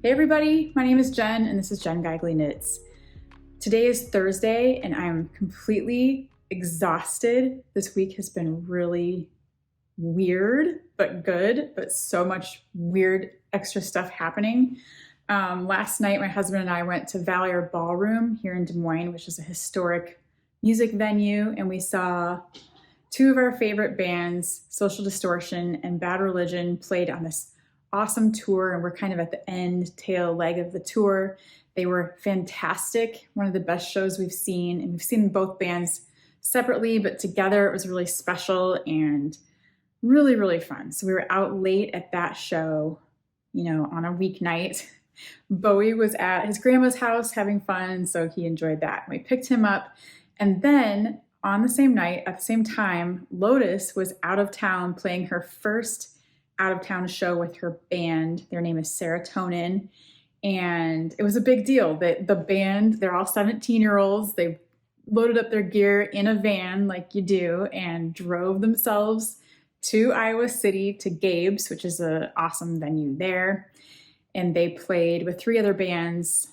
Hey everybody, my name is Jen and this is Jen Geigley Knits. Today is Thursday and I'm completely exhausted. This week has been really weird, but good, but so much weird extra stuff happening. Last night, my husband and I went to Valier Ballroom here in Des Moines, which is a historic music venue, and we saw two of our favorite bands, Social Distortion and Bad Religion, played on this awesome tour, and we're kind of at the tail leg of the tour. They were fantastic, one of the best shows we've seen, and we've seen both bands separately, but together it was really special and really, really fun. So we were out late at that show, on a weeknight. Bowie was at his grandma's house having fun, so he enjoyed that. We picked him up, and then on the same night, at the same time, Lotus was out of town playing her first out-of-town show with her band. Their name is Serotonin, and it was a big deal. The band, they're all 17-year-olds. They loaded up their gear in a van like you do and drove themselves to Iowa City to Gabe's, which is an awesome venue there. And they played with three other bands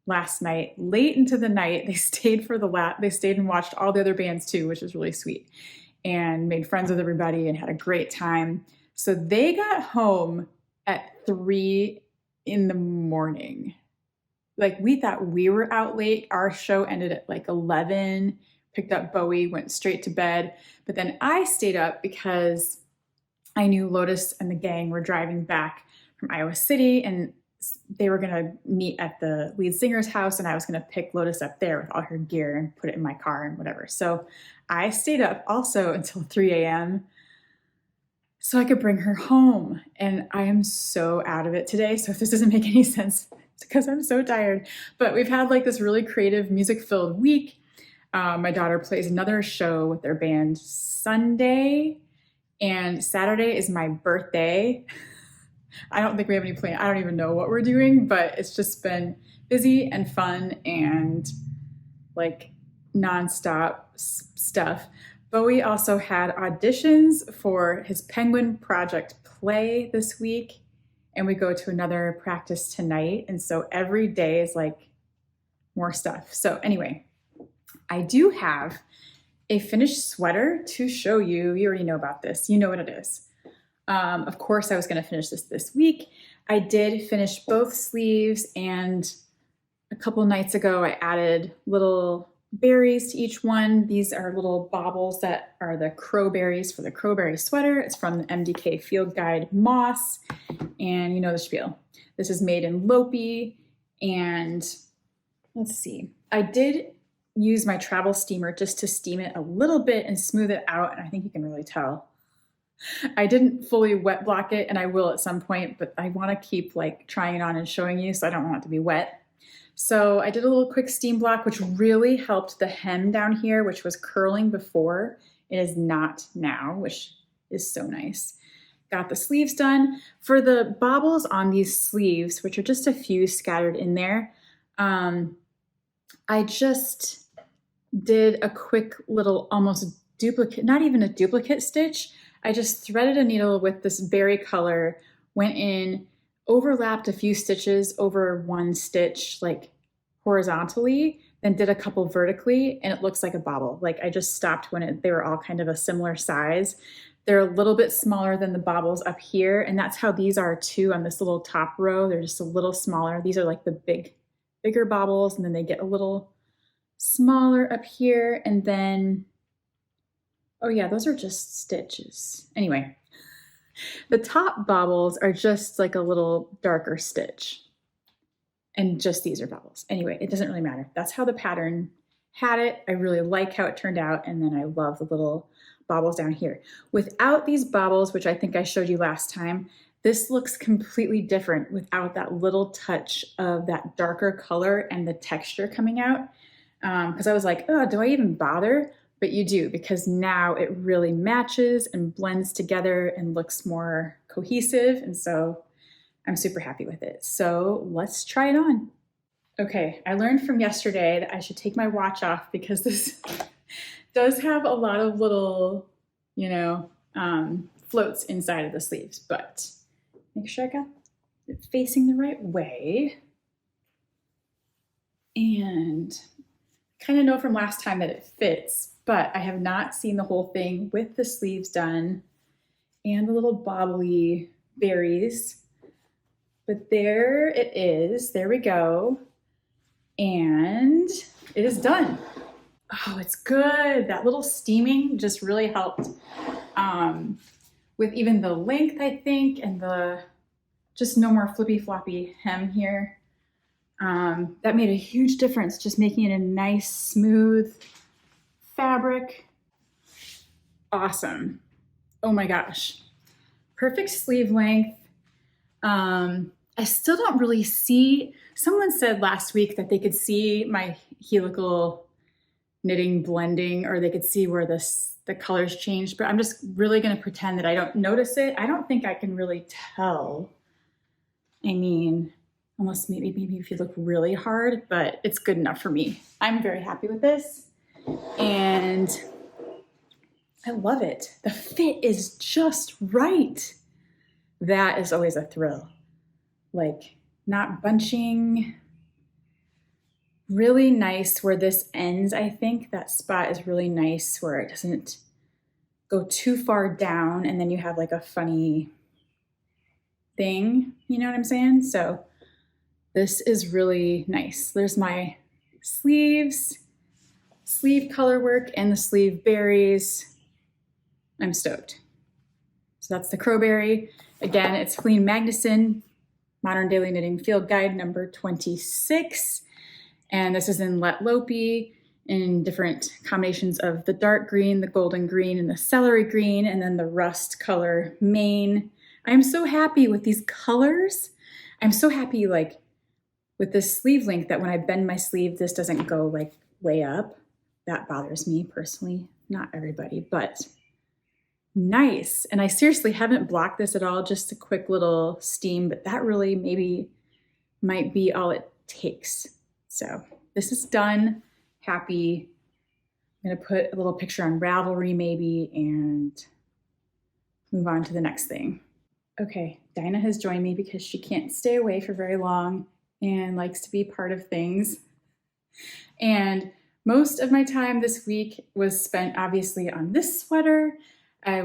last night, late into the night. They stayed they stayed and watched all the other bands too, which was really sweet, and made friends with everybody and had a great time. So they got home at 3 a.m. Like, we thought we were out late. Our show ended at like 11, picked up Bowie, went straight to bed. But then I stayed up because I knew Lotus and the gang were driving back from Iowa City, and they were going to meet at the lead singer's house, and I was going to pick Lotus up there with all her gear and put it in my car and whatever. So I stayed up also until 3 a.m. so I could bring her home. And I am so out of it today. So if this doesn't make any sense, it's because I'm so tired. But we've had like this really creative, music-filled week. My daughter plays another show with their band Sunday, and Saturday is my birthday. I don't think we have any plan. I don't even know what we're doing, but it's just been busy and fun and like nonstop stuff. Bowie also had auditions for his Penguin Project play this week, and we go to another practice tonight. And so every day is like more stuff. So anyway, I do have a finished sweater to show you. You already know about this. You know what it is. Of course, I was going to finish this week. I did finish both sleeves, and a couple nights ago, I added little berries to each one. These are little baubles that are the crowberries for the Crowberry sweater. It's from the MDK Field Guide Moss, and you know the spiel. This is made in Lopi, and let's see. I did use my travel steamer just to steam it a little bit and smooth it out, and I think you can really tell. I didn't fully wet block it, and I will at some point, but I want to keep like trying it on and showing you, so I don't want it to be wet. So I did a little quick steam block, which really helped the hem down here, which was curling before. It is not now, which is so nice. Got the sleeves done. For the baubles on these sleeves, which are just a few scattered in there, I just did a quick little almost duplicate, not even a duplicate stitch. I just threaded a needle with this berry color, went in, overlapped a few stitches over one stitch, like horizontally, then did a couple vertically, and it looks like a bauble. Like, I just stopped when they were all kind of a similar size. They're a little bit smaller than the baubles up here, and that's how these are too on this little top row. They're just a little smaller. These are like the bigger baubles, and then they get a little smaller up here, and then oh yeah, those are just stitches. Anyway, the top baubles are just like a little darker stitch. And just these are baubles. Anyway, it doesn't really matter. That's how the pattern had it. I really like how it turned out. And then I love the little baubles down here. Without these baubles, which I think I showed you last time, this looks completely different without that little touch of that darker color and the texture coming out. Because I was like, oh, do I even bother? But you do, because now it really matches and blends together and looks more cohesive. And so I'm super happy with it. So let's try it on. Okay, I learned from yesterday that I should take my watch off because this does have a lot of little, floats inside of the sleeves, but make sure I got facing the right way. And kind of know from last time that it fits, but I have not seen the whole thing with the sleeves done and the little bobbly berries. But there it is. There we go. And it is done. Oh, it's good. That little steaming just really helped with even the length, I think, and the just no more flippy floppy hem here. That made a huge difference, just making it a nice, smooth fabric. Awesome. Oh my gosh. Perfect sleeve length. I still don't really see, someone said last week that they could see my helical knitting blending, or they could see where the colors changed, but I'm just really going to pretend that I don't notice it. I don't think I can really tell. I mean, unless maybe if you look really hard, but it's good enough for me. I'm very happy with this, and I love it. The fit is just right. That is always a thrill. Like, not bunching. Really nice where this ends, I think. That spot is really nice where it doesn't go too far down and then you have like a funny thing, you know what I'm saying? So this is really nice. There's my sleeves, sleeve color work, and the sleeve berries. I'm stoked. So that's the Crowberry. Again, it's Hélène Magnússon, Modern Daily Knitting Field Guide number 26. And this is in Let Lopey in different combinations of the dark green, the golden green, and the celery green, and then the rust color mane. I'm so happy with these colors. I'm so happy like with this sleeve length that when I bend my sleeve, this doesn't go like way up. That bothers me personally, not everybody, but nice. And I seriously haven't blocked this at all, just a quick little steam, but that really maybe might be all it takes. So this is done, happy. I'm gonna put a little picture on Ravelry maybe and move on to the next thing. Okay, Dinah has joined me because she can't stay away for very long and likes to be part of things. And most of my time this week was spent obviously on this sweater. I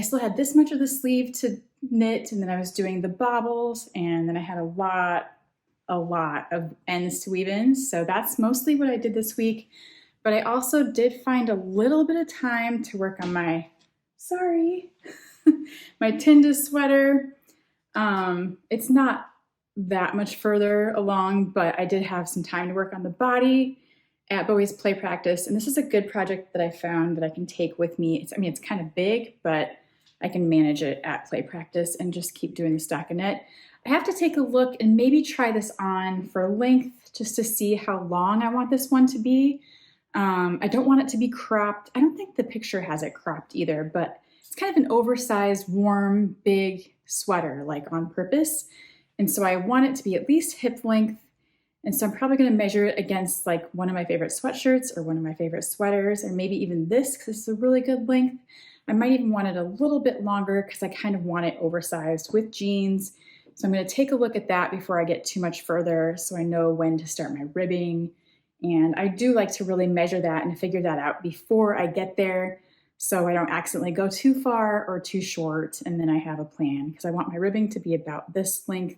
still had this much of the sleeve to knit, and then I was doing the bobbles, and then I had a lot of ends to weave in. So that's mostly what I did this week. But I also did find a little bit of time to work on my Tinda sweater. It's not that much further along, but I did have some time to work on the body at Bowie's Play Practice. And this is a good project that I found that I can take with me. It's kind of big, but I can manage it at Play Practice and just keep doing the stockinette. I have to take a look and maybe try this on for length just to see how long I want this one to be. I don't want it to be cropped. I don't think the picture has it cropped either, but it's kind of an oversized, warm, big sweater, like on purpose. And so I want it to be at least hip length. And so I'm probably going to measure it against like one of my favorite sweatshirts or one of my favorite sweaters, or maybe even this because it's a really good length. I might even want it a little bit longer because I kind of want it oversized with jeans. So I'm going to take a look at that before I get too much further so I know when to start my ribbing. And I do like to really measure that and figure that out before I get there so I don't accidentally go too far or too short, and then I have a plan because I want my ribbing to be about this length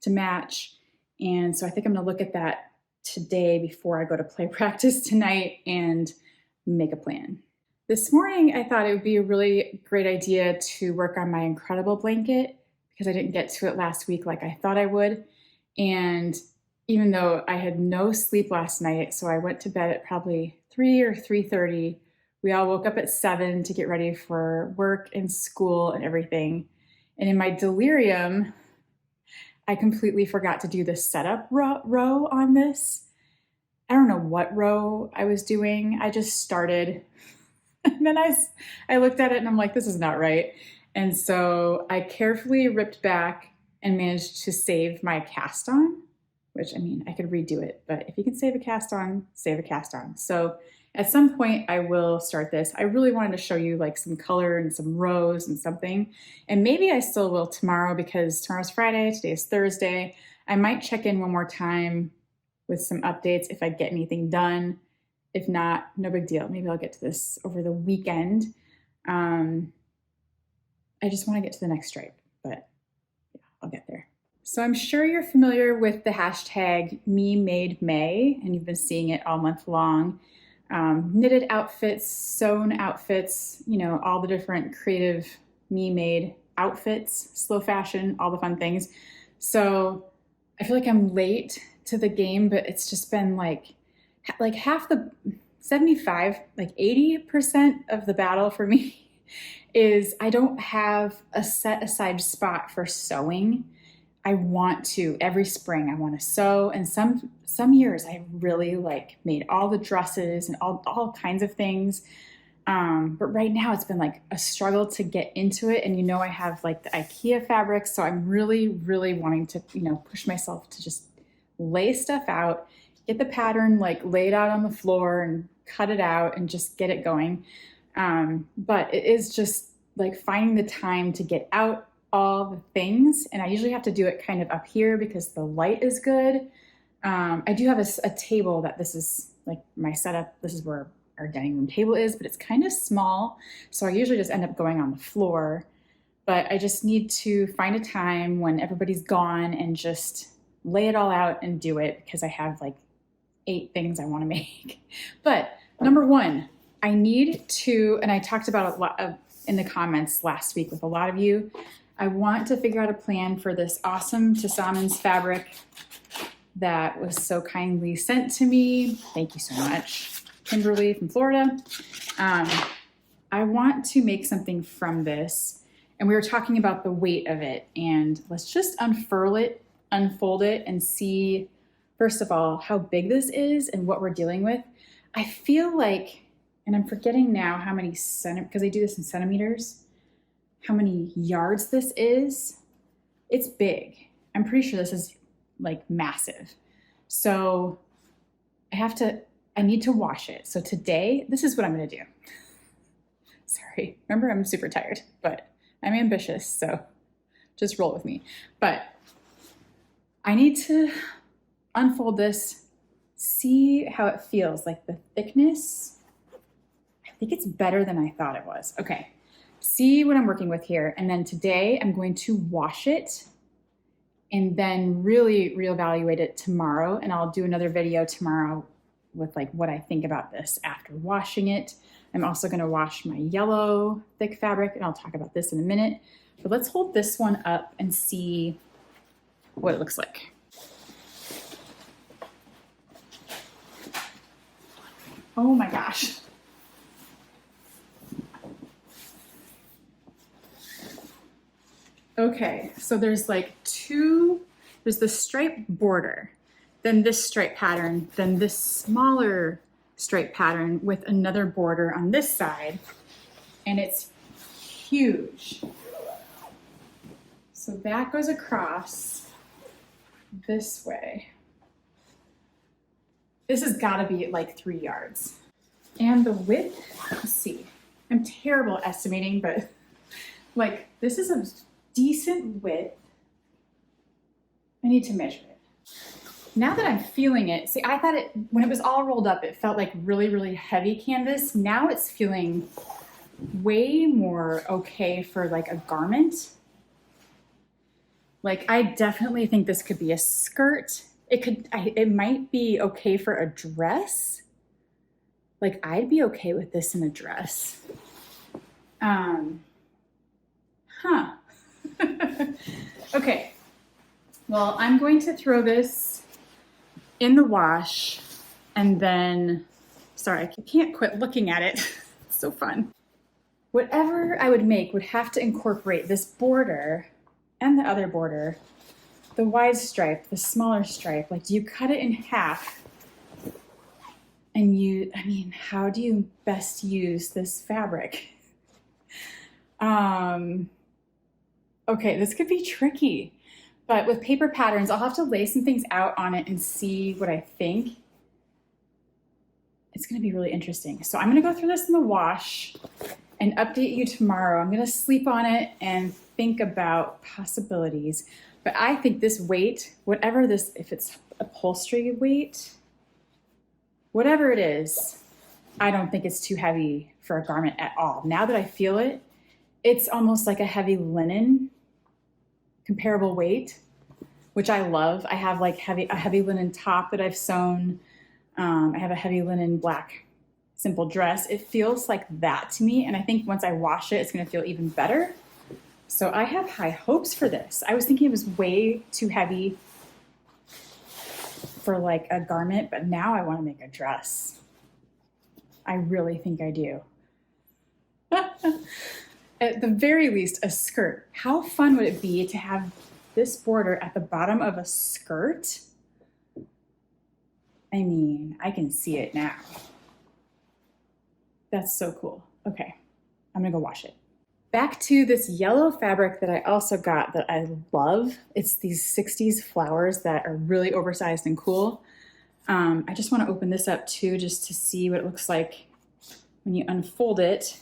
to match. And so I think I'm going to look at that today before I go to Play Practice tonight and make a plan. This morning, I thought it would be a really great idea to work on my Incredible blanket because I didn't get to it last week like I thought I would. And even though I had no sleep last night, so I went to bed at probably 3 or 3:30, we all woke up at 7 to get ready for work and school and everything. And in my delirium, I completely forgot to do the setup row on this. I don't know what row I was doing. I just started and then I looked at it and I'm like, this is not right. And so I carefully ripped back and managed to save my cast on, which, I mean, I could redo it, but if you can save a cast on, save a cast on. So at some point I will start this. I really wanted to show you like some color and some rows and something, and maybe I still will tomorrow because tomorrow's Friday, today is Thursday. I might check in one more time with some updates if I get anything done. If not, no big deal. Maybe I'll get to this over the weekend. I just want to get to the next stripe, but yeah, I'll get there. So I'm sure you're familiar with the hashtag #MeMadeMay, and you've been seeing it all month long. Knitted outfits, sewn outfits, you know, all the different creative me-made outfits, slow fashion, all the fun things. So I feel like I'm late to the game, but it's just been like half the 75, like 80% of the battle for me is I don't have a set aside spot for sewing. I want to, every spring I want to sew, and some years I really like made all the dresses and all kinds of things. But right now it's been like a struggle to get into it. And you know, I have like the IKEA fabrics, so I'm really, really wanting to, you know, push myself to just lay stuff out, get the pattern like laid out on the floor and cut it out and just get it going. But it is just like finding the time to get out all the things. And I usually have to do it kind of up here because the light is good. I do have a table that this is like my setup. This is where our dining room table is, but it's kind of small. So I usually just end up going on the floor, but I just need to find a time when everybody's gone and just lay it all out and do it because I have like 8 things I want to make. But number one, I need to, and I talked about a lot in the comments last week with a lot of you, I want to figure out a plan for this awesome Tessamens fabric that was so kindly sent to me. Thank you so much, Kimberly from Florida. I want to make something from this, and we were talking about the weight of it, and let's just unfurl it, unfold it, and see, first of all, how big this is and what we're dealing with. I feel like, and I'm forgetting now how many because I do this in centimeters, how many yards this is. It's big. I'm pretty sure this is like massive. So I need to wash it. So today, this is what I'm gonna do. Sorry, remember I'm super tired, but I'm ambitious, so just roll with me. But I need to unfold this, see how it feels, like the thickness. I think it's better than I thought it was. Okay, see what I'm working with here. And then today I'm going to wash it and then really reevaluate it tomorrow. And I'll do another video tomorrow with like what I think about this after washing it. I'm also going to wash my yellow thick fabric, and I'll talk about this in a minute. But let's hold this one up and see what it looks like. Oh my gosh. Okay, so there's like there's the stripe border, then this stripe pattern, then this smaller stripe pattern with another border on this side, and it's huge. So that goes across this way. This has got to be like 3 yards. And the width, let's see. I'm terrible at estimating, but like this is a decent width. I need to measure it. Now that I'm feeling it, see, I thought when it was all rolled up, it felt like really, really heavy canvas. Now it's feeling way more okay for like a garment. Like I definitely think this could be a skirt. It might be okay for a dress. Like I'd be okay with this in a dress. Okay, well, I'm going to throw this in the wash and then, sorry, I can't quit looking at it. It's so fun. Whatever I would make would have to incorporate this border and the other border, the wide stripe, the smaller stripe. Like, do you cut it in half? And how do you best use this fabric? Okay, this could be tricky, But with paper patterns, I'll have to lay some things out on it and see what I think. It's gonna be really interesting. So I'm gonna go through this in the wash and update you tomorrow. I'm gonna sleep on it and think about possibilities. But I think this weight, whatever this, if it's upholstery weight, whatever it is, I don't think it's too heavy for a garment at all. Now that I feel it, it's almost like a heavy linen, comparable weight, which I love. I have like a heavy linen top that I've sewn. I have a heavy linen black simple dress. It feels like that to me. And I think once I wash it, it's gonna feel even better. So I have high hopes for this. I was thinking it was way too heavy for like a garment, but now I wanna make a dress. I really think I do. At the very least, a skirt. How fun would it be to have this border at the bottom of a skirt? I mean, I can see it now. That's so cool. Okay, I'm gonna go wash it. Back to this yellow fabric that I also got that I love. It's these 60s flowers that are really oversized and cool. I just wanna open this up too, just to see what it looks like when you unfold it.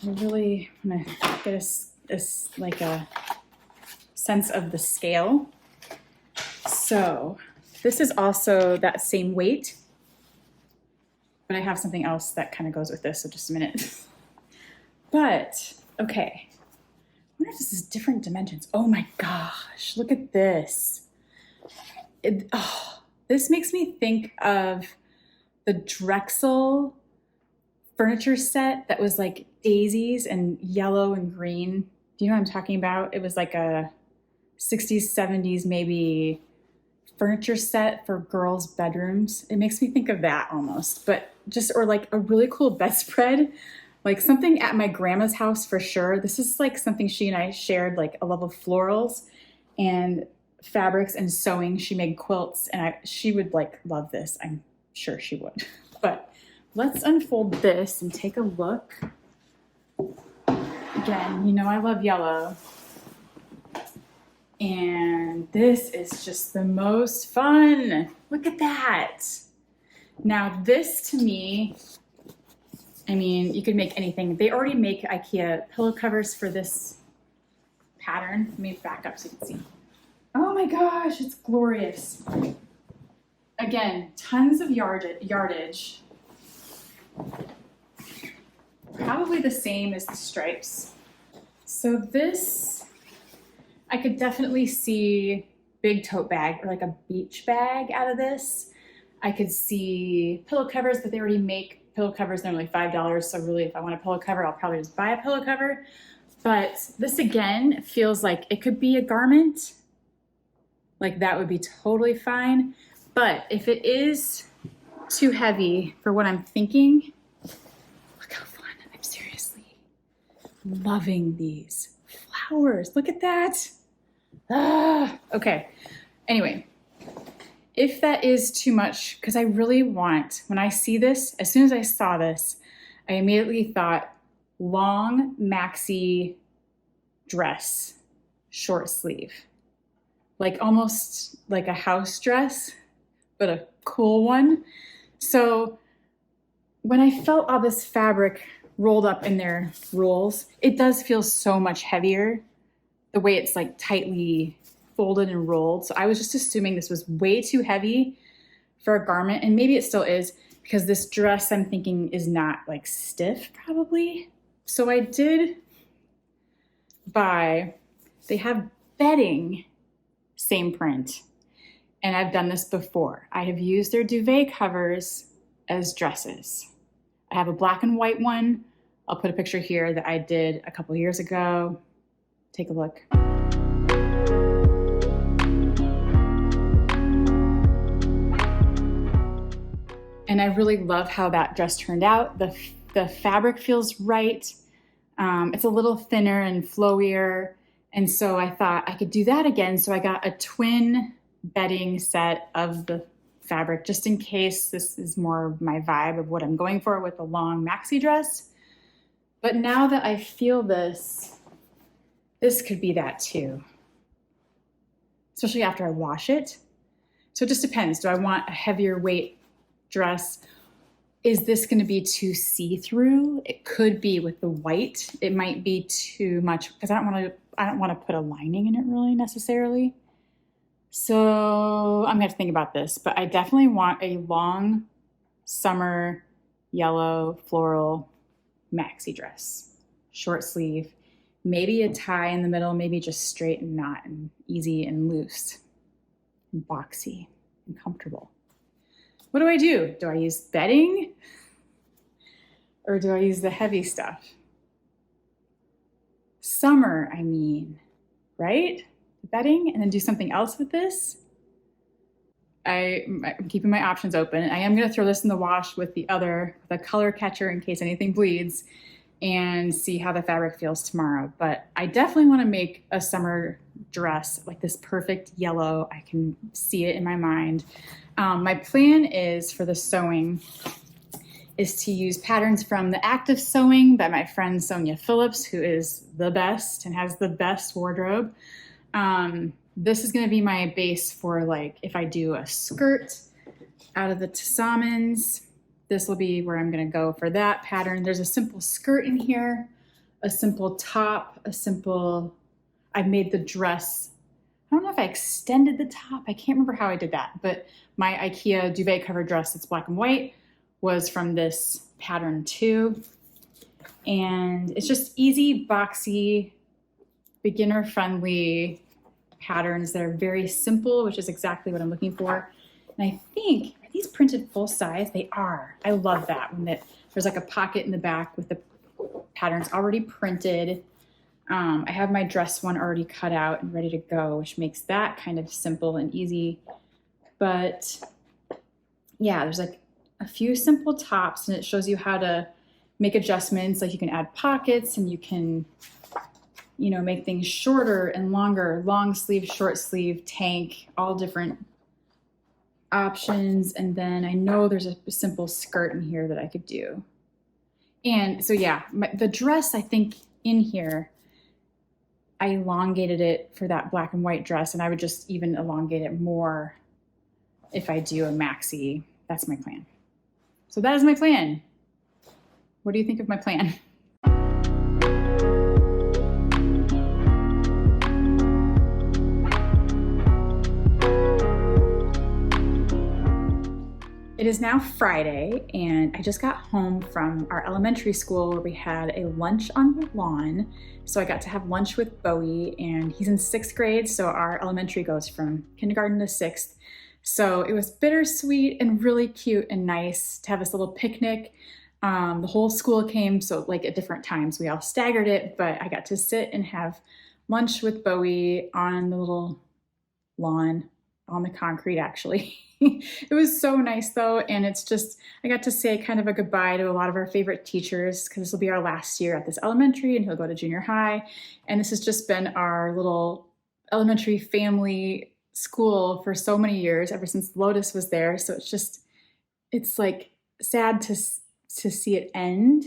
I really wanna get a sense of the scale. So this is also that same weight, but I have something else that kind of goes with this, so just a minute. But, okay, I wonder if this is different dimensions. Oh my gosh, look at this. This makes me think of the Drexel furniture set that was like daisies and yellow and green. Do you know what I'm talking about? It was like a 60s, 70s, maybe furniture set for girls' bedrooms. It makes me think of that almost, but just, or like a really cool bedspread, like something at my grandma's house for sure. This is like something she and I shared, like a love of florals and fabrics and sewing. She made quilts and she would like love this. I'm sure she would. But let's unfold this and take a look. Again, you know I love yellow. And this is just the most fun. Look at that. Now this to me, I mean, you could make anything. They already make IKEA pillow covers for this pattern. Let me back up so you can see. Oh my gosh, it's glorious. Again, tons of yardage. Probably the same as the stripes. So this, I could definitely see big tote bag or like a beach bag out of this. I could see pillow covers, but they already make pillow covers. They're only $5. So really, if I want a pillow cover, I'll probably just buy a pillow cover. But this again feels like it could be a garment. Like that would be totally fine. But if it is too heavy for what I'm thinking, look how fun. I'm seriously loving these flowers. Look at that. Okay. Anyway, if that is too much, because I really want, when I see this, as soon as I saw this, I immediately thought long maxi dress, short sleeve, like almost like a house dress, but a cool one. So when I felt all this fabric rolled up in their rolls, it does feel so much heavier, the way it's like tightly folded and rolled. So I was just assuming this was way too heavy for a garment, and maybe it still is, because this dress I'm thinking is not like stiff probably. So I did buy, they have bedding, same print. And I've done this before. I have used their duvet covers as dresses. I have a black and white one. I'll put a picture here that I did a couple years ago. Take a look. And I really love how that dress turned out. The fabric feels right. It's a little thinner and flowier. And so I thought I could do that again. So I got a twin bedding set of the fabric, just in case this is more my vibe of what I'm going for with the long maxi dress. But now that I feel this, This could be that too, especially after I wash it. So it just depends. Do I want a heavier weight dress? Is this going to be too see-through? It could be with the white. It might be too much because I don't want to put a lining in it really necessarily. So I'm gonna have to think about this, but I definitely want a long summer yellow floral maxi dress, short sleeve, maybe a tie in the middle, maybe just straight and knot and easy and loose and boxy and comfortable. What do? Do I use bedding or do I use the heavy stuff? Summer, I mean, right? Bedding and then do something else with this. I'm keeping my options open. I am going to throw this in the wash with the color catcher in case anything bleeds and see how the fabric feels tomorrow. But I definitely want to make a summer dress like this perfect yellow. I can see it in my mind. My plan is for the sewing is to use patterns from the Active Sewing by my friend Sonia Phillips, who is the best and has the best wardrobe. This is going to be my base for like if I do a skirt out of the Tessamens, this will be where I'm going to go for that pattern. There's a simple skirt in here, a simple top, I've made the dress. I don't know if I extended the top. I can't remember how I did that, but my IKEA duvet cover dress that's black and white was from this pattern too. And it's just easy, boxy, beginner friendly patterns that are very simple, which is exactly what I'm looking for. And I think, are these printed full size? They are. I love that when there's like a pocket in the back with the patterns already printed. I have my dress one already cut out and ready to go, which makes that kind of simple and easy. But yeah, there's like a few simple tops and it shows you how to make adjustments. Like you can add pockets and you can make things shorter and longer, long sleeve, short sleeve, tank, all different options. And then I know there's a simple skirt in here that I could do. And so, yeah, the dress, I think in here, I elongated it for that black and white dress, and I would just even elongate it more if I do a maxi. That's my plan. So that is my plan. What do you think of my plan? It is now Friday, and I just got home from our elementary school where we had a lunch on the lawn. So I got to have lunch with Bowie, and he's in 6th grade, so our elementary goes from kindergarten to 6th. So it was bittersweet and really cute and nice to have this little picnic. The whole school came, so like at different times. We all staggered it, but I got to sit and have lunch with Bowie on the little lawn, on the concrete actually. It was so nice though, and it's just, I got to say kind of a goodbye to a lot of our favorite teachers because this will be our last year at this elementary and he'll go to junior high. And this has just been our little elementary family school for so many years, ever since Lotus was there. So it's like sad to see it end,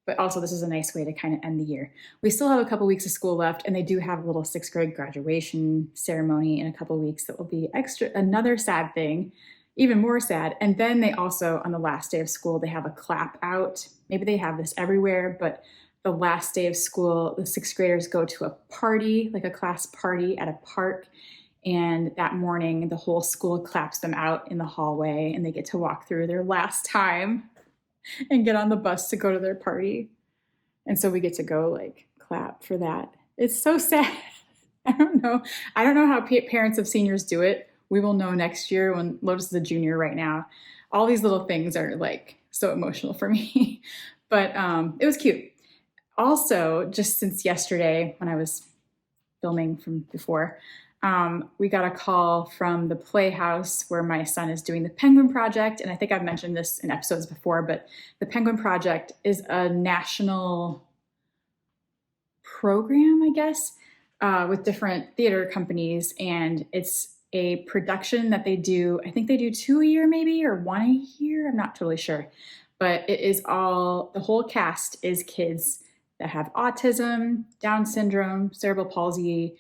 but also this is a nice way to kind of end the year. We still have a couple weeks of school left, and they do have a little 6th grade graduation ceremony in a couple of weeks that will be another sad thing, even more sad. And then they also, on the last day of school, they have a clap out. Maybe they have this everywhere, but the last day of school, the 6th graders go to a party, like a class party at a park. And that morning, the whole school claps them out in the hallway, and they get to walk through their last time and get on the bus to go to their party. And so we get to go like clap for that. It's so sad. I don't know how parents of seniors do it. We will know next year when Lotus is a junior right now. All these little things are like so emotional for me, but it was cute. Also, just since yesterday when I was filming from before, we got a call from the Playhouse where my son is doing the Penguin Project. And I think I've mentioned this in episodes before, but the Penguin Project is a national program, I guess, with different theater companies. And it's a production that they do, I think they do 2 a year maybe, or 1 a year. I'm not totally sure. But it is the whole cast is kids that have autism, Down syndrome, cerebral palsy,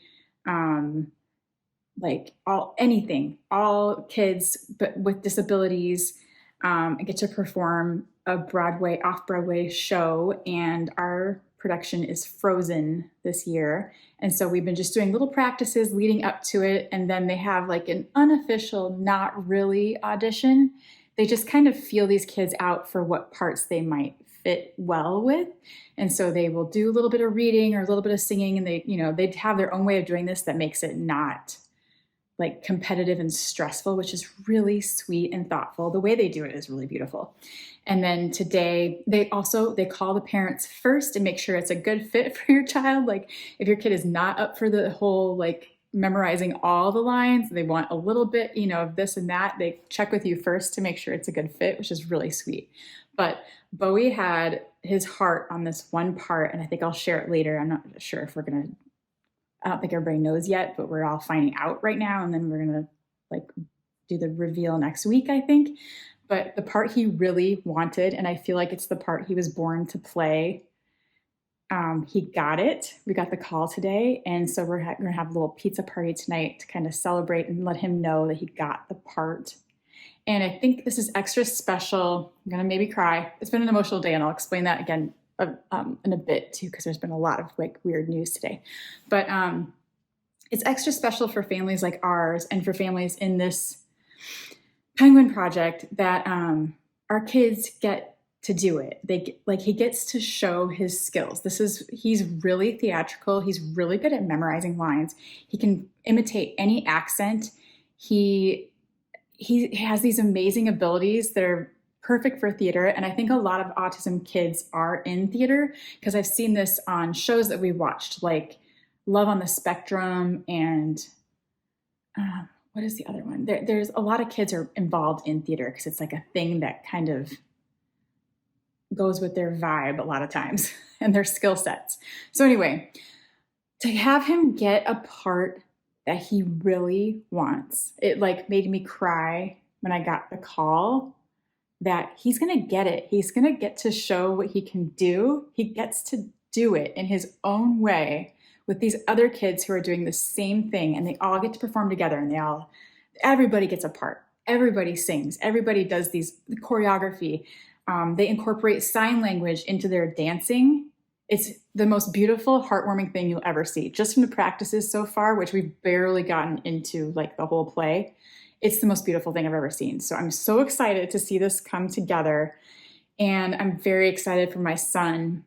like all kids but with disabilities. I get to perform a off-Broadway show, and our production is Frozen this year. And so we've been just doing little practices leading up to it. And then they have like an unofficial, not really audition. They just kind of feel these kids out for what parts they might fit well with. And so they will do a little bit of reading or a little bit of singing, and they have their own way of doing this that makes it not like competitive and stressful, which is really sweet and thoughtful. The way they do it is really beautiful. And then today they call the parents first and make sure it's a good fit for your child. Like if your kid is not up for the whole like memorizing all the lines, they want a little bit, of this and that, they check with you first to make sure it's a good fit, which is really sweet. But Bowie had his heart on this one part, and I think I'll share it later. I'm not sure if I don't think everybody knows yet, but we're all finding out right now. And then we're going to like do the reveal next week, I think. But the part he really wanted, and I feel like it's the part he was born to play, he got it. We got the call today. And so we're going to have a little pizza party tonight to kind of celebrate and let him know that he got the part. And I think this is extra special. I'm going to maybe cry. It's been an emotional day, and I'll explain that again in a bit too, because there's been a lot of like weird news today. But it's extra special for families like ours and for families in this Penguin project that our kids get to do it. He gets to show his skills. He's really theatrical. He's really good at memorizing lines. He can imitate any accent. He has these amazing abilities that are perfect for theater. And I think a lot of autism kids are in theater, because I've seen this on shows that we watched, like Love on the Spectrum and what is the other one? There's a lot of kids are involved in theater because it's like a thing that kind of goes with their vibe a lot of times and their skill sets. So anyway, to have him get a part that he really wants, it like made me cry when I got the call that he's going to get it. He's going to get to show what he can do. He gets to do it in his own way with these other kids who are doing the same thing, and they all get to perform together, and everybody gets a part. Everybody sings. Everybody does the choreography. They incorporate sign language into their dancing. It's the most beautiful, heartwarming thing you'll ever see. Just from the practices so far, which we've barely gotten into like the whole play, it's the most beautiful thing I've ever seen. So I'm so excited to see this come together. And I'm very excited for my son,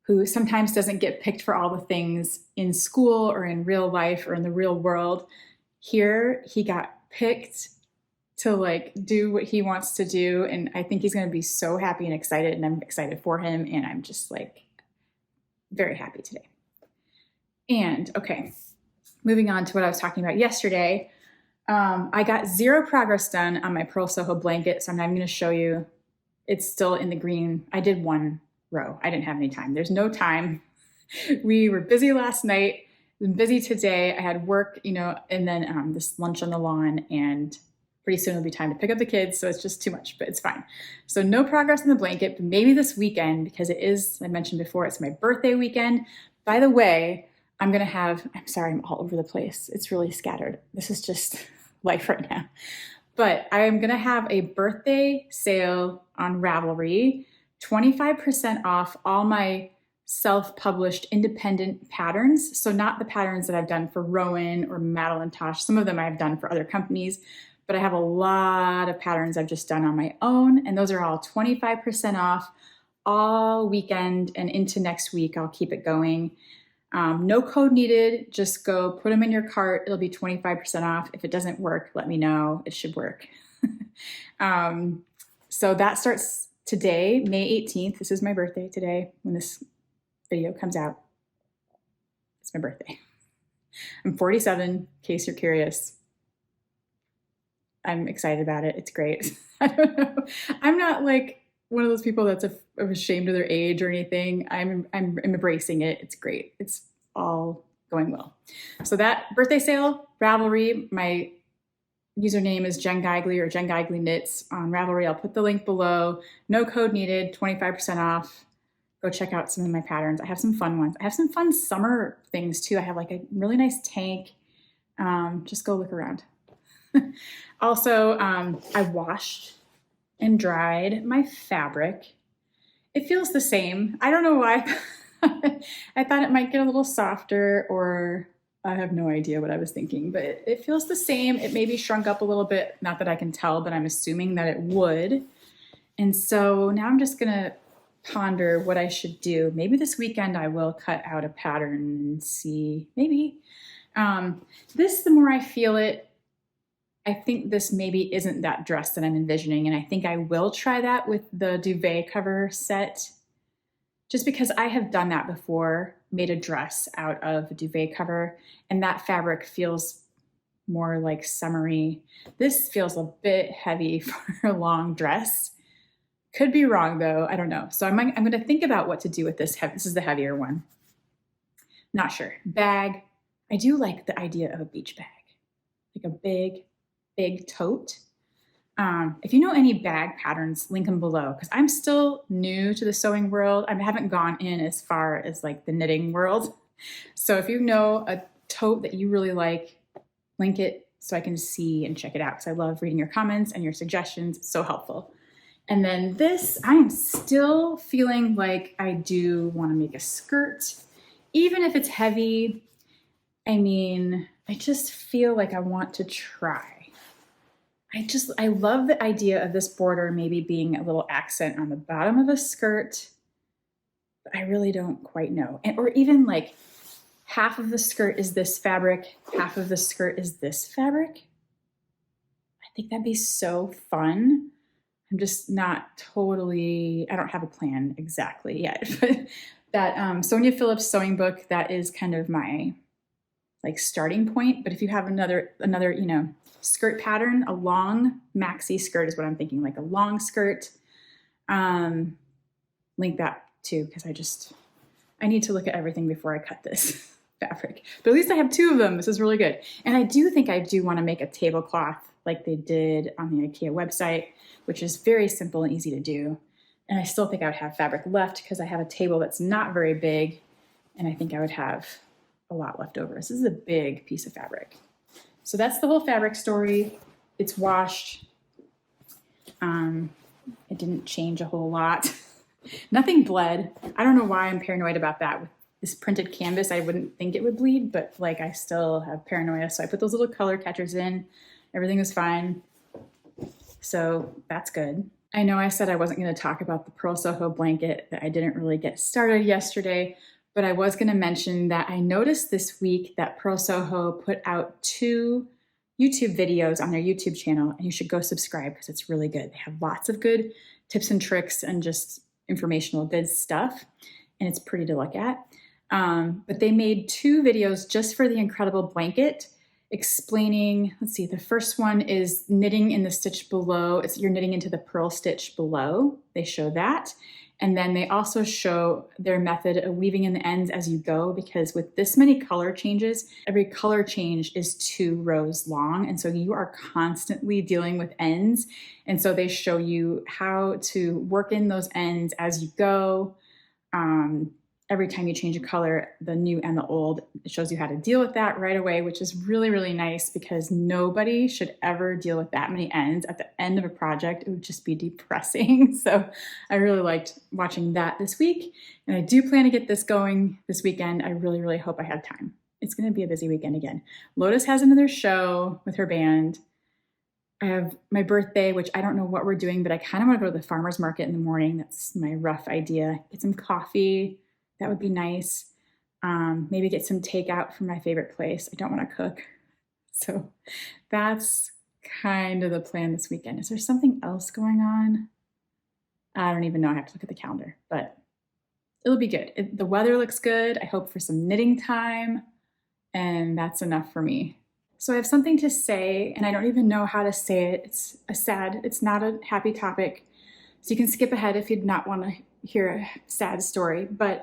who sometimes doesn't get picked for all the things in school or in real life or in the real world. Here, he got picked to like do what he wants to do. And I think he's going to be so happy and excited, and I'm excited for him. And I'm just like very happy today. And okay, moving on to what I was talking about yesterday. I got 0 progress done on my Purl Soho blanket, so I'm not even going to show you. It's still in the green. I did 1 row. I didn't have any time. There's no time. We were busy last night. Been busy today. I had work, and then this lunch on the lawn, and pretty soon it'll be time to pick up the kids. So it's just too much, but it's fine. So no progress on the blanket, but maybe this weekend, because it is, I mentioned before, it's my birthday weekend. By the way, I'm sorry, I'm all over the place. It's really scattered. This is just life right now. But I am going to have a birthday sale on Ravelry, 25% off all my self-published independent patterns. So not the patterns that I've done for Rowan or Madeline Tosh. Some of them I've done for other companies, but I have a lot of patterns I've just done on my own. And those are all 25% off all weekend and into next week. I'll keep it going. No code needed. Just go put them in your cart. It'll be 25% off. If it doesn't work, let me know. It should work. So that starts today, May 18th. This is my birthday today when this video comes out. It's my birthday. I'm 47, in case you're curious. I'm excited about it. It's great. I don't know. I'm not like one of those people that's ashamed of their age or anything. I'm embracing it. It's great. It's all going well. So that birthday sale, Ravelry, my username is Jen Geigley or Jen Geigley Knits on Ravelry. I'll put the link below. No code needed, 25% off. go check out some of my patterns. I have some fun ones. I have some fun summer things too. I have like a really nice tank. Just go look around. Also, I washed and dried my fabric. It feels the same. I don't know why. I thought it might get a little softer, or I have no idea what I was thinking, but it feels the same. It maybe shrunk up a little bit. Not that I can tell, but I'm assuming that it would. And so now I'm just gonna ponder what I should do. Maybe this weekend I will cut out a pattern and see, maybe. The more I feel it, I think this maybe isn't that dress that I'm envisioning. And I think I will try that with the duvet cover set, just because I have done that before, made a dress out of a duvet cover, and that fabric feels more like summery. This feels a bit heavy for a long dress. Could be wrong though, I don't know. So I'm gonna think about what to do with this. This is the heavier one. Not sure. Bag, I do like the idea of a beach bag, like a big tote. If you know any bag patterns, link them below, because I'm still new to the sewing world. I haven't gone in as far as like the knitting world. So if you know a tote that you really like, link it so I can see and check it out, because I love reading your comments and your suggestions. It's so helpful. And then this, I am still feeling like I do want to make a skirt, even if it's heavy. I mean, I just feel like I want to try. I love the idea of this border maybe being a little accent on the bottom of a skirt, but I really don't quite know. Or even like half of the skirt is this fabric, half of the skirt is this fabric. I think that'd be so fun. I'm just not totally, I don't have a plan exactly yet, but that Sonia Phillips sewing book, that is kind of my like starting point. But if you have another, skirt pattern, a long maxi skirt is what I'm thinking, like a long skirt, link that too, because I need to look at everything before I cut this fabric. But at least I have two of them. This is really good. And I do think I do want to make a tablecloth like they did on the IKEA website, which is very simple and easy to do. And I still think I would have fabric left because I have a table that's not very big, and I think I would have a lot left over. This is a big piece of fabric. So that's the whole fabric story. It's washed. It didn't change a whole lot. Nothing bled. I don't know why I'm paranoid about that. With this printed canvas, I wouldn't think it would bleed, but like I still have paranoia. So I put those little color catchers in. Everything was fine. So that's good. I know I said I wasn't going to talk about the Purl Soho blanket, that I didn't really get started yesterday, but I was going to mention that I noticed this week that Purl Soho put out 2 YouTube videos on their YouTube channel, and you should go subscribe because it's really good. They have lots of good tips and tricks and just informational good stuff, and it's pretty to look at. But they made 2 videos just for the incredible blanket, explaining, let's see, the first one is knitting in the stitch below. You're knitting into the purl stitch below. They show that. And then they also show their method of weaving in the ends as you go, because with this many color changes, every color change is 2 rows long. And so you are constantly dealing with ends. And so they show you how to work in those ends as you go. Every time you change a color, the new and the old, it shows you how to deal with that right away, which is really, really nice, because nobody should ever deal with that many ends at the end of a project. It would just be depressing. So I really liked watching that this week. And I do plan to get this going this weekend. I really, really hope I have time. It's going to be a busy weekend again. Lotus has another show with her band. I have my birthday, which I don't know what we're doing, but I kind of want to go to the farmer's market in the morning. That's my rough idea. Get some coffee. That would be nice. Maybe get some takeout from my favorite place. I don't want to cook. So that's kind of the plan this weekend. Is there something else going on? I don't even know. I have to look at the calendar, but it'll be good. The weather looks good. I hope for some knitting time, and that's enough for me. So I have something to say, and I don't even know how to say it. It's not a happy topic. So you can skip ahead if you'd not want to hear a sad story, but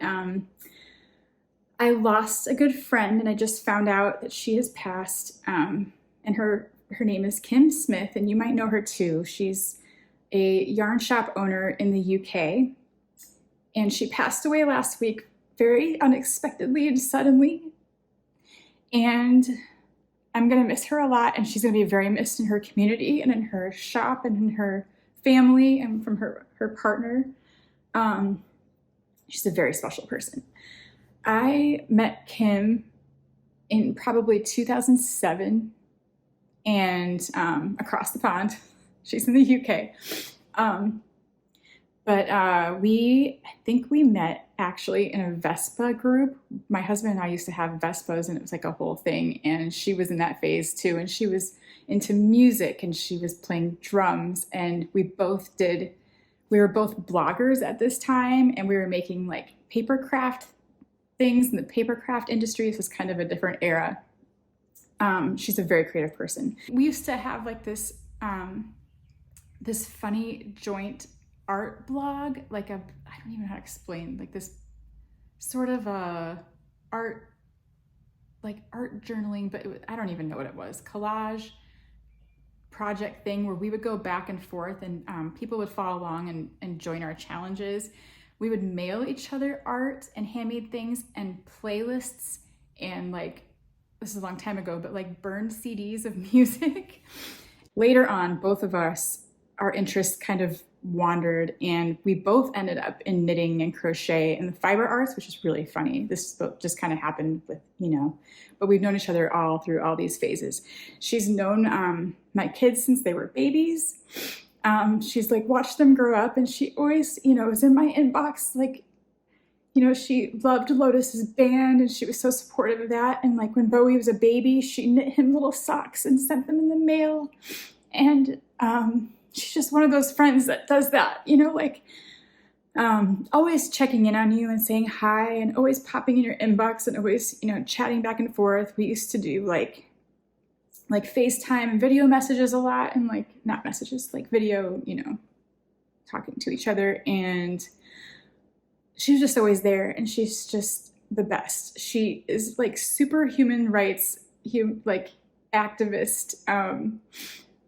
I lost a good friend, and I just found out that she has passed, and her name is Kim Smith, and you might know her too. She's a yarn shop owner in the UK, And she passed away last week, very unexpectedly and suddenly. And I'm going to miss her a lot, and she's going to be very missed in her community and in her shop and in her family and from her partner. She's a very special person. I met Kim in probably 2007 and across the pond. She's in the UK. I think we met actually in a Vespa group. My husband and I used to have Vespas, and it was like a whole thing. And she was in that phase too. And she was into music, and she was playing drums. And we were both bloggers at this time, and we were making like paper craft things in the paper craft industry. This was kind of a different era. She's a very creative person. We used to have like this funny joint art blog, I don't even know how to explain, like this sort of art journaling, but I don't even know what it was, collage project thing where we would go back and forth, and people would follow along and join our challenges. We would mail each other art and handmade things and playlists, and this is a long time ago, but burned CDs of music. Later on, both of us, our interests kind of wandered, and we both ended up in knitting and crochet and the fiber arts, which is really funny. This just kind of happened with, but we've known each other all through all these phases. She's known my kids since they were babies. She's watched them grow up, and she always, was in my inbox, she loved Lotus's band, and she was so supportive of that. And when Bowie was a baby, she knit him little socks and sent them in the mail. And she's just one of those friends that does that, always checking in on you and saying hi, and always popping in your inbox, and always, chatting back and forth. We used to do FaceTime and video messages a lot, and not messages, video, talking to each other. And she was just always there, and she's just the best. She is super human rights, activist,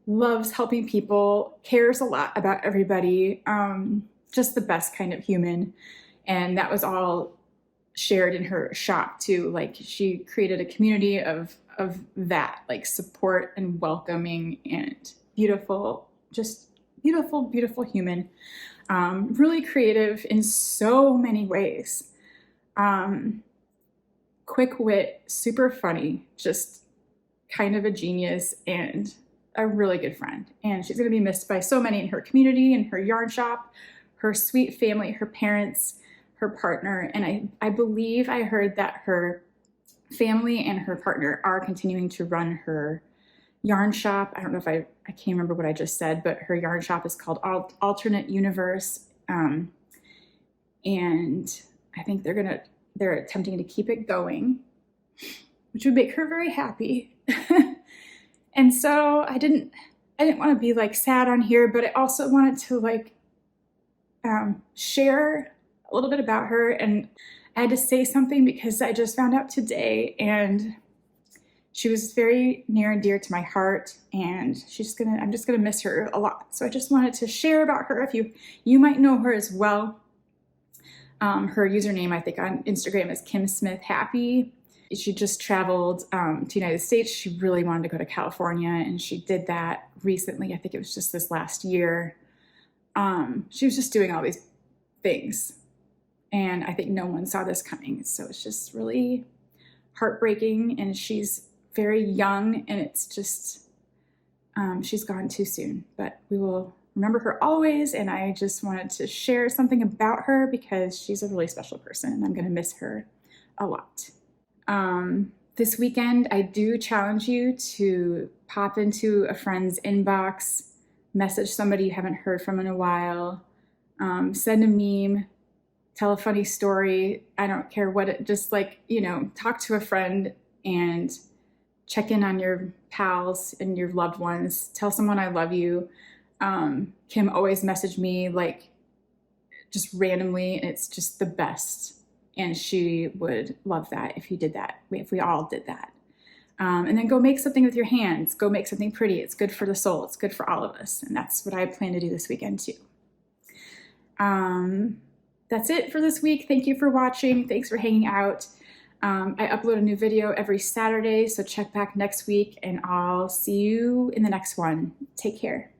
loves helping people, cares a lot about everybody, just the best kind of human. And that was all shared in her shop too. She created a community of that, support and welcoming and beautiful, just beautiful, beautiful human. Really creative in so many ways. Quick wit, super funny, just kind of a genius, and a really good friend. And she's going to be missed by so many in her community, in her yarn shop, her sweet family, her parents, her partner. And I believe I heard that her family and her partner are continuing to run her yarn shop. I don't know if I can't remember what I just said, but her yarn shop is called Alterknit Universe. And I think they're attempting to keep it going, which would make her very happy. And so I didn't want to be sad on here, but I also wanted to share a little bit about her. And I had to say something because I just found out today, and she was very near and dear to my heart, and I'm just gonna miss her a lot. So I just wanted to share about her. If you might know her as well. Her username, I think, on Instagram is Kim Smith Happy. She just traveled to the United States. She really wanted to go to California, and she did that recently. I think it was just this last year. She was just doing all these things, and I think no one saw this coming. So it's just really heartbreaking, and she's very young, and it's just, she's gone too soon, but we will remember her always. And I just wanted to share something about her because she's a really special person, and I'm going to miss her a lot. This weekend, I do challenge you to pop into a friend's inbox, message somebody you haven't heard from in a while, send a meme, tell a funny story. I don't care what just talk to a friend and check in on your pals and your loved ones. Tell someone I love you. Kim always messaged me just randomly, and it's just the best. And she would love that if you did that, if we all did that. And then go make something with your hands. Go make something pretty. It's good for the soul. It's good for all of us. And that's what I plan to do this weekend too. that's it for this week. Thank you for watching. Thanks for hanging out. I upload a new video every Saturday, so check back next week and I'll see you in the next one. Take care.